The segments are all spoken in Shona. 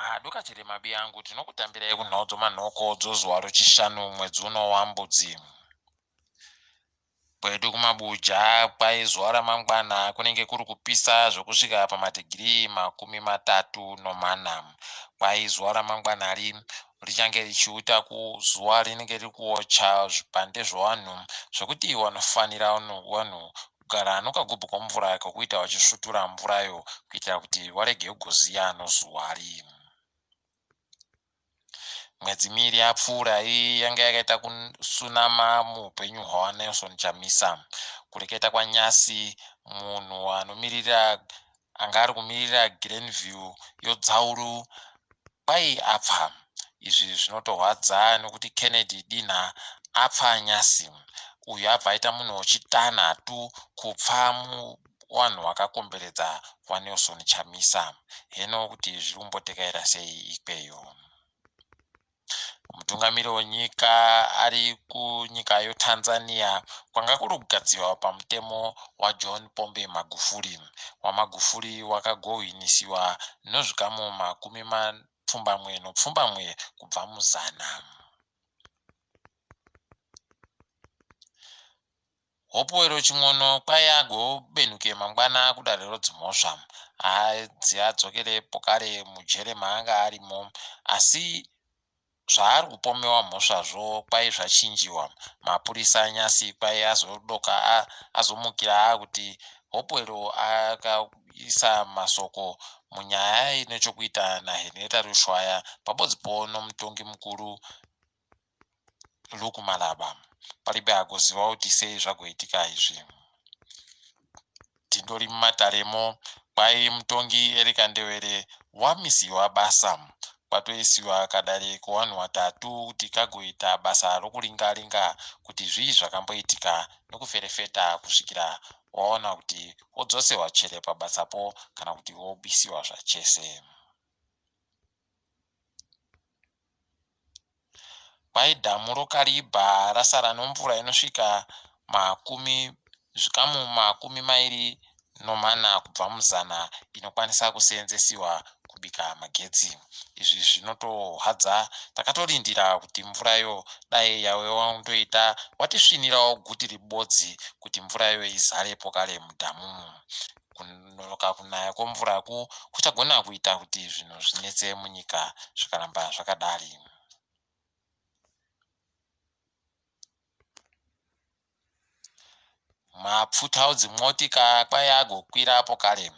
Maduka chiremabi yangu tinokutambirai kunhodzo manhokodzo zuva rechishanu mwedzi uno waMbudzi. Kwedu kumabuja kwai zuva ramangwana kunenge kuri kupisa zvokusvika pamadhigiri 34. Kwai zuva ramangwana richange richiuta zuva rinenge riri kuocha zvipande zvevanhu zvokuti wanofanira vanhu kugara nokagubhu kwemvura kokuita vachisvutura mvurayo kuitira kuti warege kugoziya nozuva mwedzi miviri yapfuura yanga yakaita kusunama muupenyu hwaNelson Chamisa. Kureketa kwaNyasi, munhu anga ari kumirira Grandview yoDzauru, kwai apfa. Izvi zvinotorwadza nokuti Kennedy Dinha apfa Nyasi. Uyu abva aita munhu wechitanhatu kupfa muvanhu vakakomberedza kwaNelson Chamisa. Heno kuti zviri kumbotekaira sei ikweyo. Mutungamiri wenyika ari kunyika yeTanzania kwanga kuri kugadzirwa pamutemo waJohn Pombe Magufuli. WaMagufuli wakagohwinisiwa nezvikamu 70 kubva mu100. Hopewero Ching'ono kwai agobenuke mangwana kuda rerodzimhosva adzokerepo kare mujere maanga arimo, asi zvaari kupomewa mhosvazvo kwai zvachinjiwa. Mapurisa aNyasi kwai azomukira kuti Hopewero akaisa masoko munyaya inochokuita naHenrietta Rushwaya pamwedzipo nomutongi mukuru Luke Malaba. Paribe agoziva kuti sei zvagoitika izvi. Tindori mumataremo kwai mutongi Erika Ndewere wamisiwa basa. Kwatoisiwa kadare kuvanhu 3 kuti kagoita basa rokuringa-ringa kuti zvii zvakamboitika nokuferefeta kusvikira waona kuti wodzosewa chere pabasapo kana kuti wobisiwa zvachese. Kwai dhamu roKariba rasara nomvura inosvika zvikamu 24 kubva mu100 inokwanisa kuseenzesiwa kubika magetsi. Izvi zvinotohadza. Takatorindira kuti mvurayo dai yauya kundoita watisvinirawo guti ribodzi kuti mvurayo izarepo kare mudhamumu. Kunonoka kunaya kwemvuraku kuchagona kuita kuti zvinhu zvinetse munyika zvikaramba zvakadari. Mapfuta odzimotika kwai agokwirapo kare.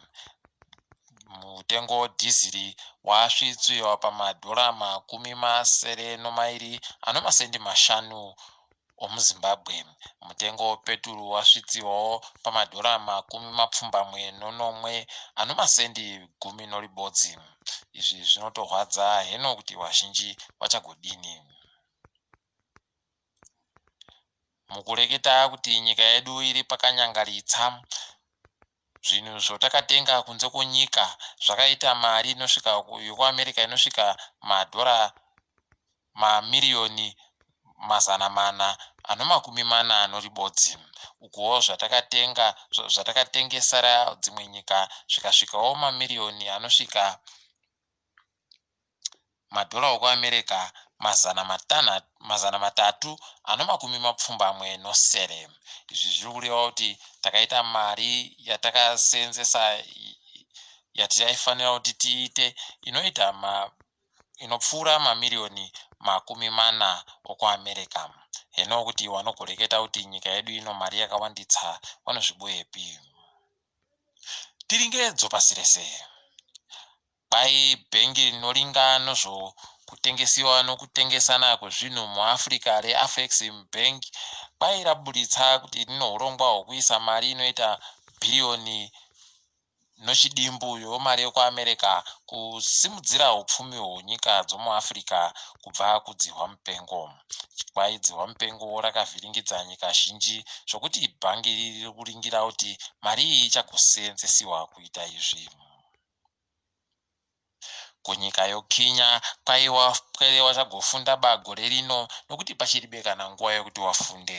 Mutengo wedhiziri wasvitsiwa $70 anomasendi 5 omuZimbabwe. Mutengo wepeturu wasvitsiwawo $71 anomasendi 10. Izvi zvinotorwadza. Heno kuti vazhinji vachagodini. Mukureketa kuti nyika yedu iri pakanyangaritsa, zvinhu zvotakatenga kunze kwenyika zvakaita mari inosvika yokuAmerica inosvika $440 million ukuwo zvatakatengesera dzimwe nyika zvikasvikawo mamiriyoni anosvika $370 million. Izvi zviri kureva kuti takaita mari yatakaseenzesa yataifanira kuti tiite inopfuura mamiriyoni 40 okuAmerica. Heno kuti vanogoreketa kuti nyika yedu ino mari yakawanditsa vanozviboyepi? Tiringedzo pasi rese. Kwai bhengi rinoringa nozvokutengesiwa nokutengesana kwezvinhu muAfrica reAfex Bank kwai raburitsa kuti rino urongwa hwokuisa mari inoita bhiriyoni nochidimbu yemari yekuAmerica kusimudzira upfumi hwenyika dzomuAfrica kubva kudzihwa mupengo. Kwai dzihwa mupengo rakavhiringidza nyika zhinji zvokuti bhangi riri kuringira kuti mari iyi ichagoseenzesiwa kuita izvi. kunyika yokinya kwaiwa chagofunda bagore rino nokuti pachiribe kana nguva yekuti wafunde.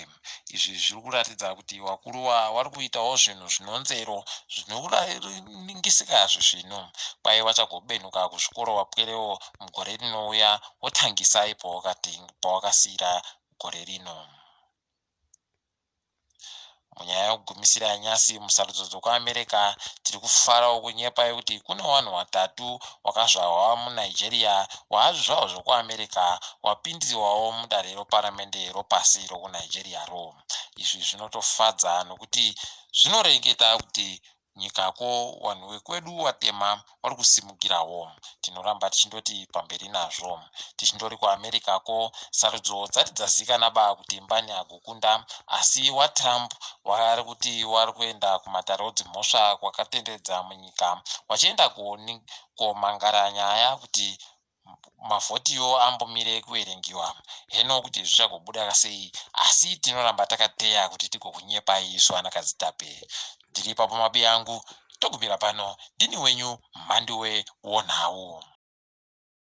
Izvi zviri kuratidza kuti vakuru vari kuitawo zvinhu zvinonzero zvinoningisikazvo zvino. Kwaiwa chagobenuka kuzvikoro wapwerewo mugore rinouya wotangisai pawakasiyira gore rino. Munyaya yekugumisira nyasi musarudzo dzekuAmerica tiri kufarawo kunyepa kuti kune vanhu vatatu wakazvarwa muNigeria waazvizvawo zvekuAmerica wapindirwawo mudare reparamende ropasi rokuNigeria ro. Izvi zvinotofadza nokuti zvinoreketa kuti nyikako vanhu vekwedu vatema vari kusimukirawo. Tinoramba tichindoti pamberi nazvo. Tichindori kuAmerica ko sarudzo dzati dzazikanaba kuti mbani agokunda, asi waTrump vari kuti vari kuenda kumatare odzimhosva kwakatenderedza munyika vachienda komangara nyaya kuti mavhotiyo ambomire kuverengiwa. Heno kuti zvichagobuda sei, asi tinoramba takateya kuti tigokunyepai isu anakadzi tape. Ndiri ipapo mabi yangu togumira pano. Ndini wenyu Mhandiwe Wonhau.